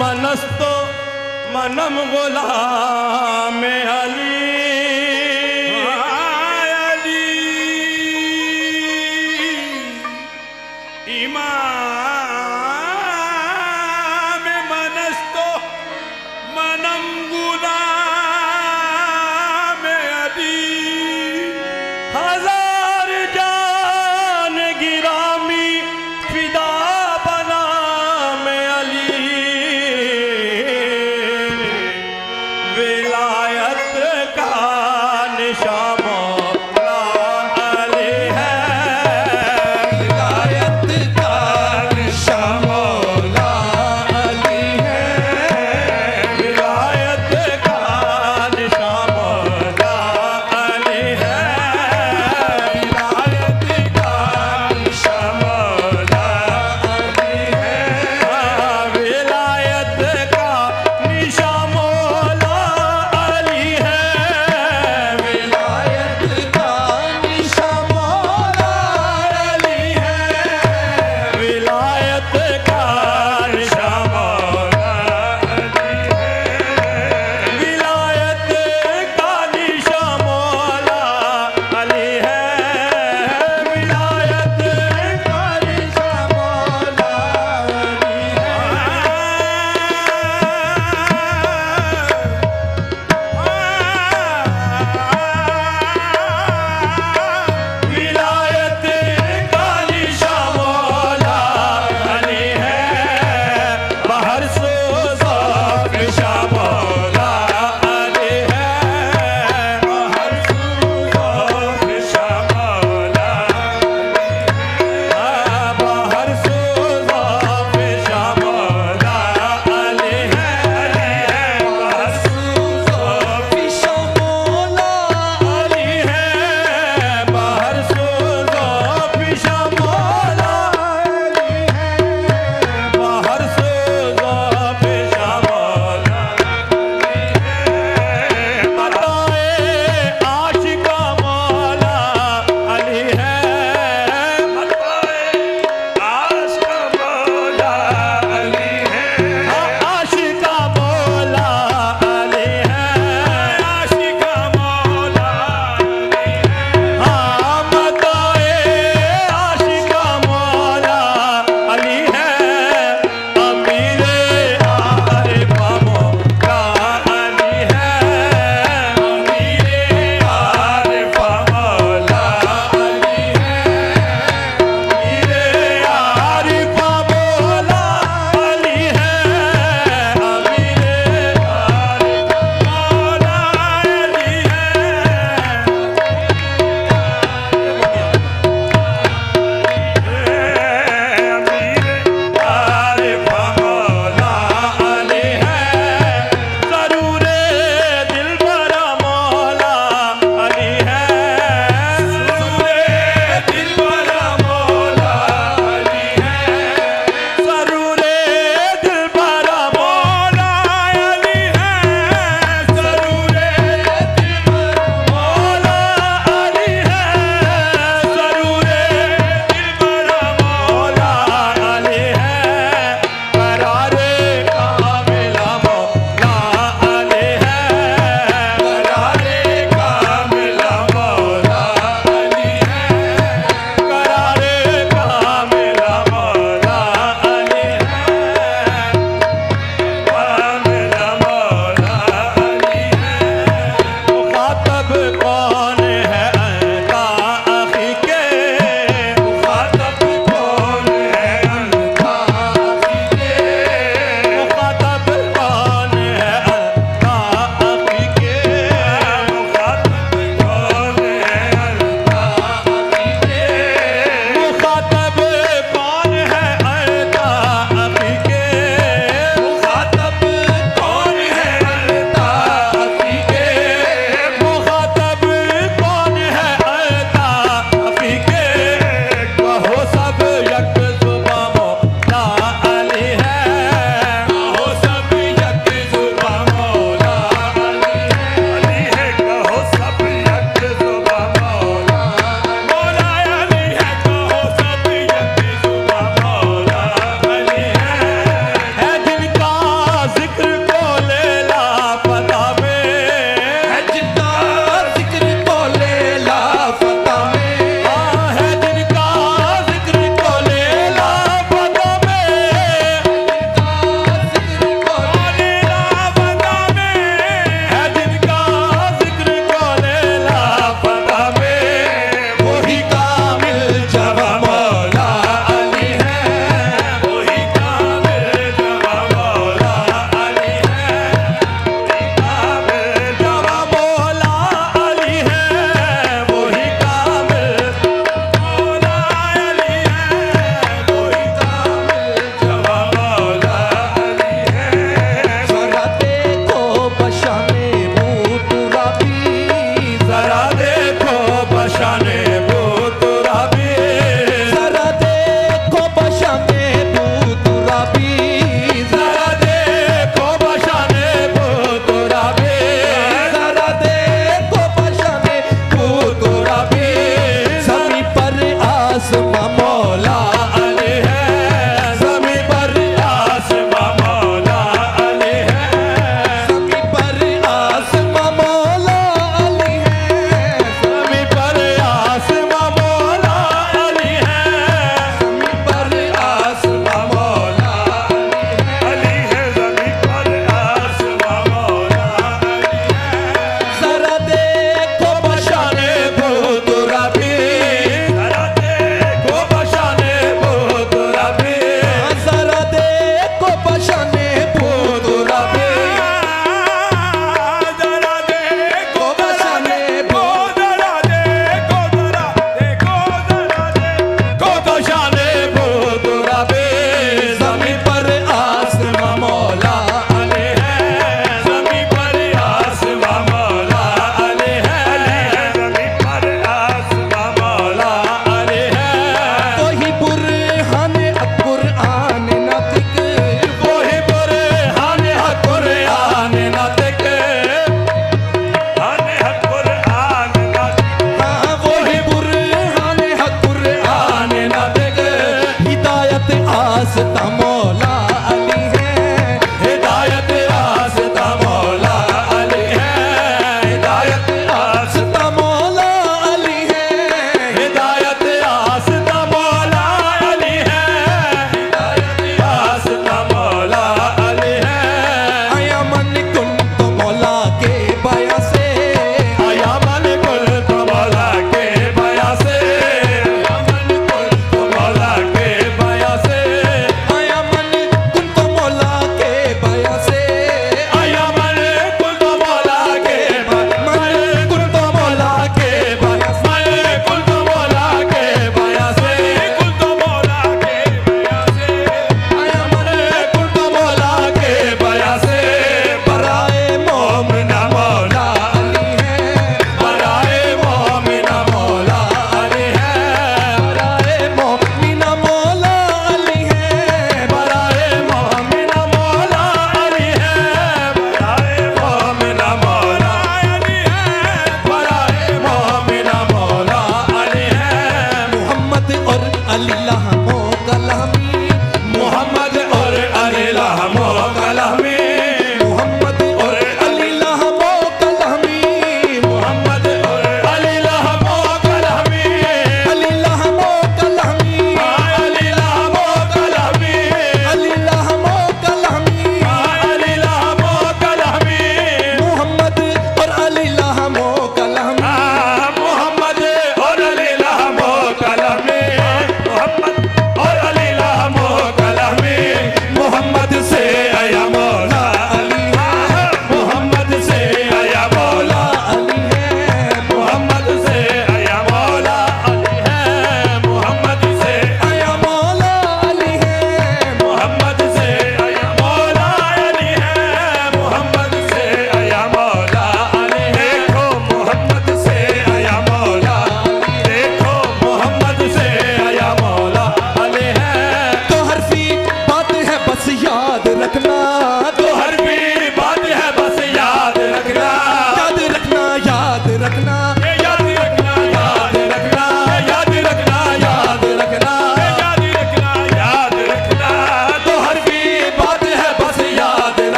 मनस्तो मनम गुलाम अली अली इमाम मनस्तो मनम गुलाम अली हजार जान गिरामी फिदा बना में अली विलायत का निशान मौला अली है विलायत का निशान मौला अली है विलायत का निशान मौला अली है विलायत का निशान मौला अली है विलायत का निशान मौला अली है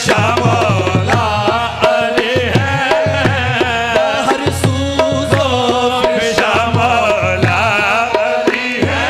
शामौला अली है, हर सूजो शामौला अली है।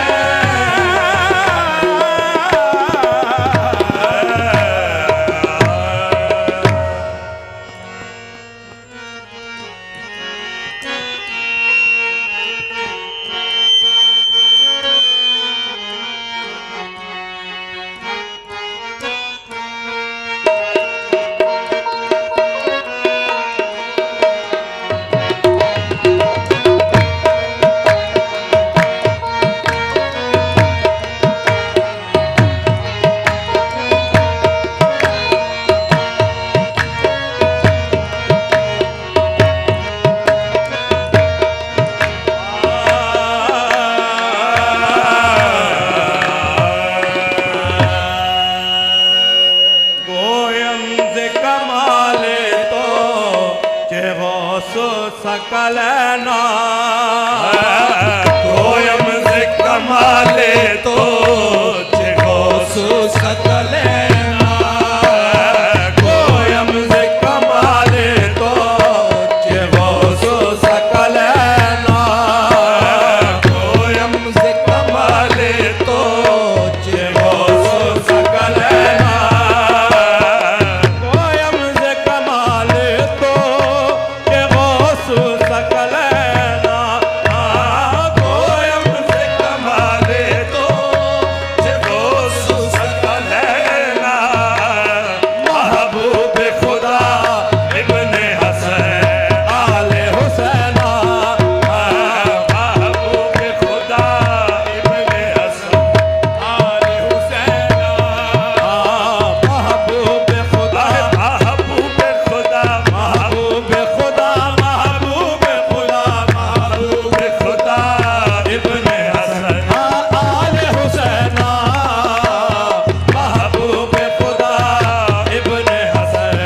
गोयम से कमाले तो चेगोसो सकलना, गोयम से कमाले तो चेगोसो सकलना, गोयम से कमाले तो चेगोसो सकलना, गोयम से कमाले तो चेगोसो सकलना, गोयम से कमाले तो के गौस सकलना, गोयम से कमाले तो के गौस सकलना, महबूब खुदा इब्ने हसन आले हुसैना, महबूब खुदा इब्ने हसन आले हुसैना, महबूब खुदा महबूब खुदा महबूब खुदा महबूब खुदा महबूब खुदा इब्ने हसन आले हुसैना, महबूब खुदा इब्ने हसन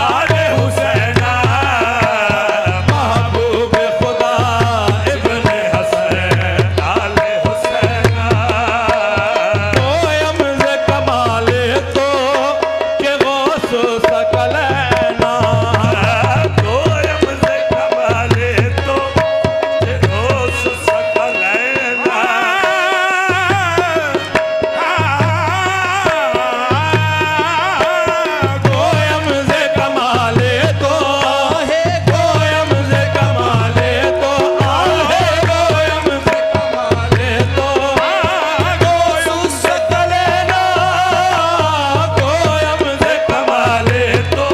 आले हुसैना, महबूब खुदा इब्ने हसन आले हुसैना। गोयम से कमाले तो के गौस सकलना, गोयम से कमाले तो के गौस सकलना, गोयम से कमाले तो है, गोयम से कमाले तो है, गोयम से कमाले तो गौस सकलना, गोयम से कमाले तो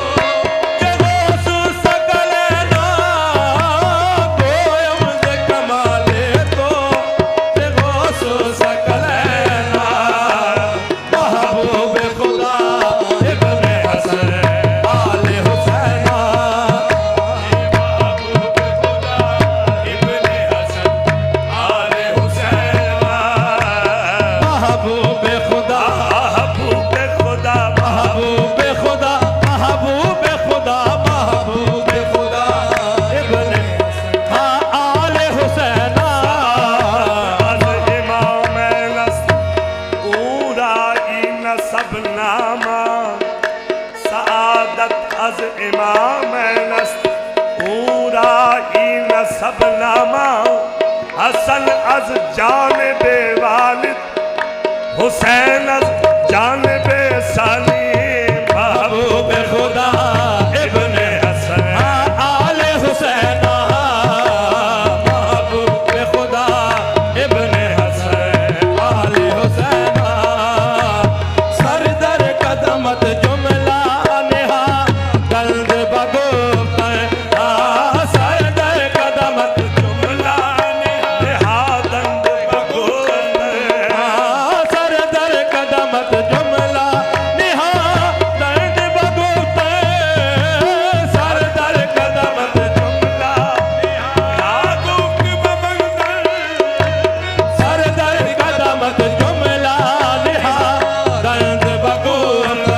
के गौस सकलना, गोयम से कमाले तो के गौस सकलना, महबूब खुदा इब्ने हसन आले हुसैना, महबूब खुदा इब्ने हसन आले हुसैना, महबूब खुदा महबूब खुदा महबूब खुदा महबूब खुदा महबूब खुदा इब्ने हाँ आले हुसैना, अज इमाम नस्ल पूरा ई नसब नामा, सआदत अज इमाम नस्ल पूरा ई नसब नामा, हसन अज जानबे वालिद हुसैन अज जानबे सानी, महबूब खुदा इब्ने हसन आले हुसैना, महबूब खुदा इब्ने हसन आले हुसैना, सरदर कदमत जुमला निहा दर्द बगुफ्त, सरदर कदमत जुमला निहा दर्द बगुफ्त, सरदर कदमत जुमला निहा दर्द बगुफ्त, सरदर कदमत जुमला निहा गुफ्त बबंदर, सरदर कदमत जुमला निहा दर्द बगुफ्त,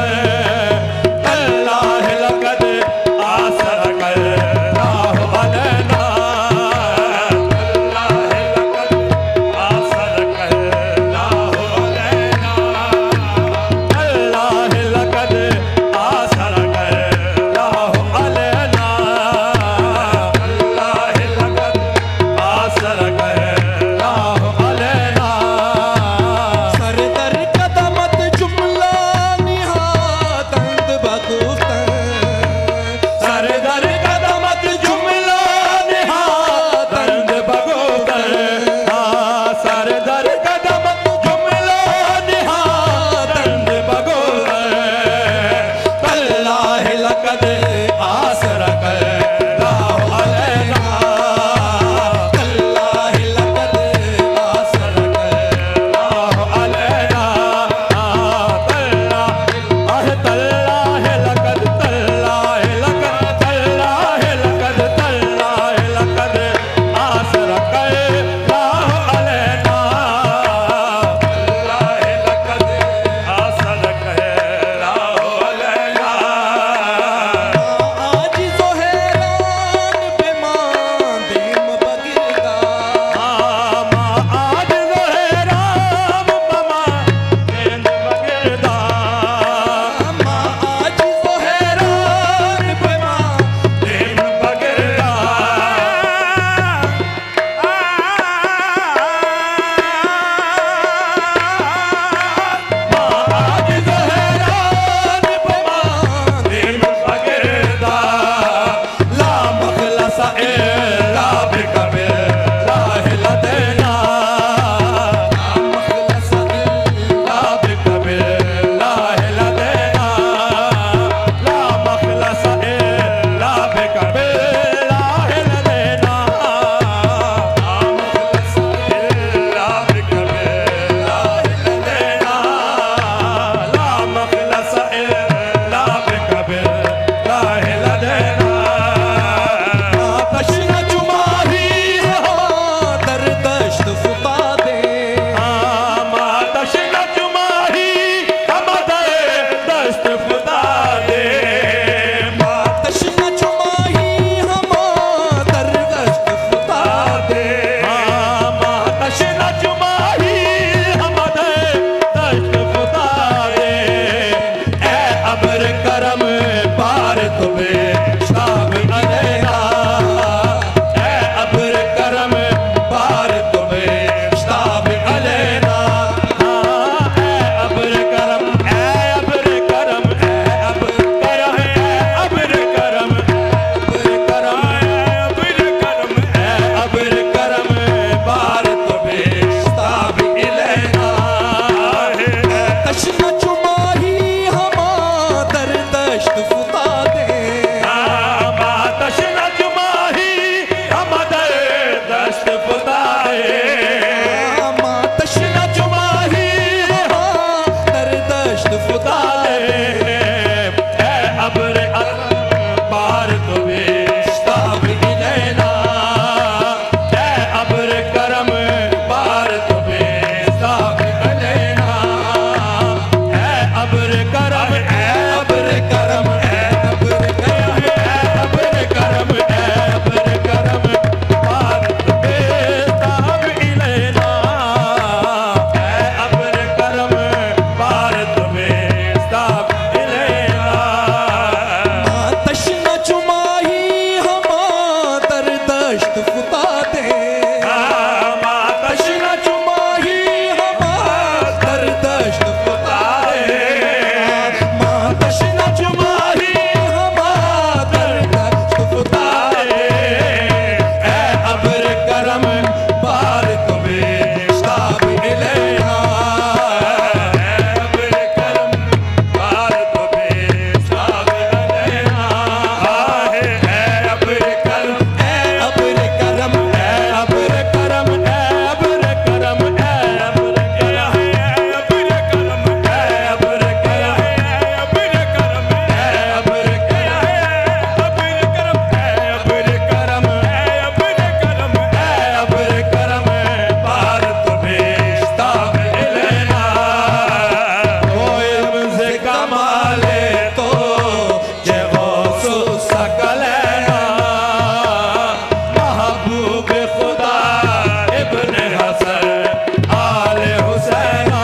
करम बार तुम्हें शाम अलैना ए अब्र करम बार तुम्हें शाम अलैना ए अब्र करम ए अब्र करम ए अब्र करम ए अब्र करम अब्र करम अब्र करम ए अब्र करम बार तुम्हें शाम अलैना तशना चुमाही हमा दरदश्त फुता दे तशना चुमाही हम दरदश्त फुता दे तशना चुमाही दरदश्त फुता दे अब्र बार तुम्हें शाम अलैना अब्र करम बार तुम्हें शाम अलैना अब्र करम अब्र करम अब्र करम अब्र करम बार तुम्हें शाम अलैना अब्र करम बार तुम्हें शाम अलैना तशना चुमाही हमा दरदश्त फुता दे तशना चुमाही हमा दरदश्त फुता तशना चुमाही हमा दरदश्त फुता अब्र करम बार तुम्हें शाम अलैना अब्र करम बार तुम्हें शाम अलैना अब्र करम अब्र करम अब्र करम अब्र करम अब्र करम अब्र करम अब्र करम अब्र करम अब्र करम अब्र करम अब्र करम अब्र करम बार तुम्हें शाम अलैना ओ इल्म से कमाले तो जे गौसु सकलैना महबूब खुदा इब्न हसन आले हुसैना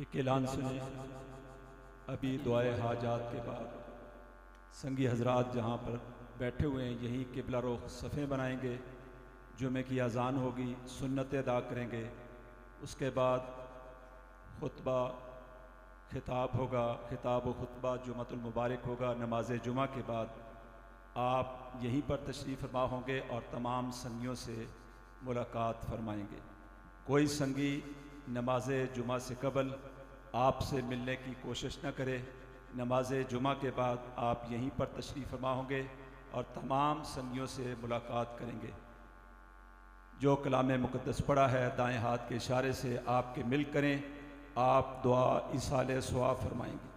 एक ऐलान सुने। अभी दुआए हाजात के बाद संगी हजरात जहाँ पर बैठे हुए हैं यहीं किबला रुख सफ़े बनाएंगे। जुमे की अजान होगी, सुन्नतें अदा करेंगे। उसके बाद खुतबा खिताब होगा, खिताब व खुतबा जुमतुल मुबारक होगा। नमाज जुमा के बाद आप यहीं पर तशरीफ़ फरमा होंगे और तमाम संगियों से मुलाकात फरमाएंगे। कोई संगी नमाज जुमा से कबल आपसे मिलने की कोशिश न करे। नमाज जुमा के बाद आप यहीं पर तशरीफ़ फरमा होंगे और तमाम संगियों से मुलाकात करेंगे। जो कलाम मुक़द्दस पढ़ा है दाएं हाथ के इशारे से आपके मिल करें, आप दुआ इसाले सवाब फरमाएंगे।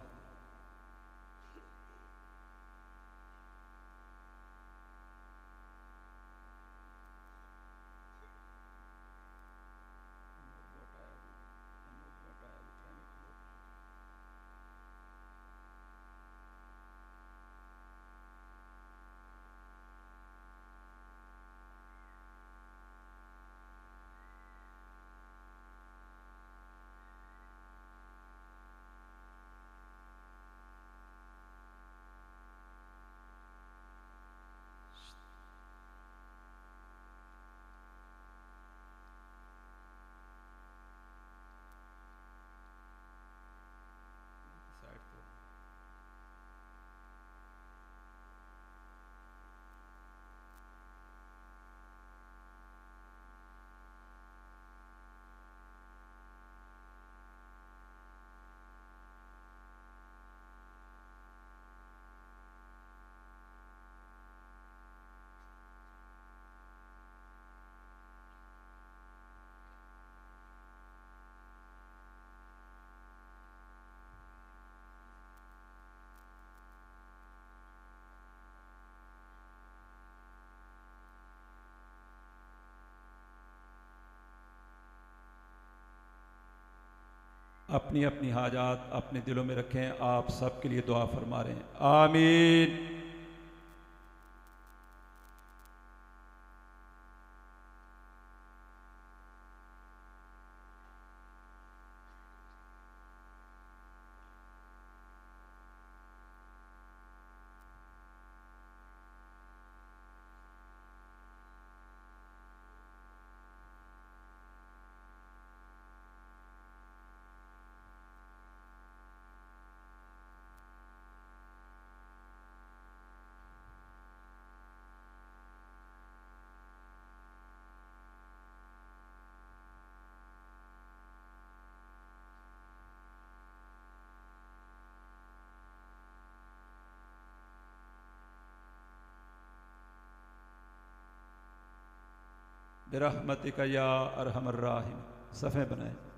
अपनी अपनी हाजात अपने दिलों में रखें। आप सबके लिए दुआ फरमा रहे हैं। आमीन। बिरहमतिका या अरहमर राहिम। सफ़े बनाएं।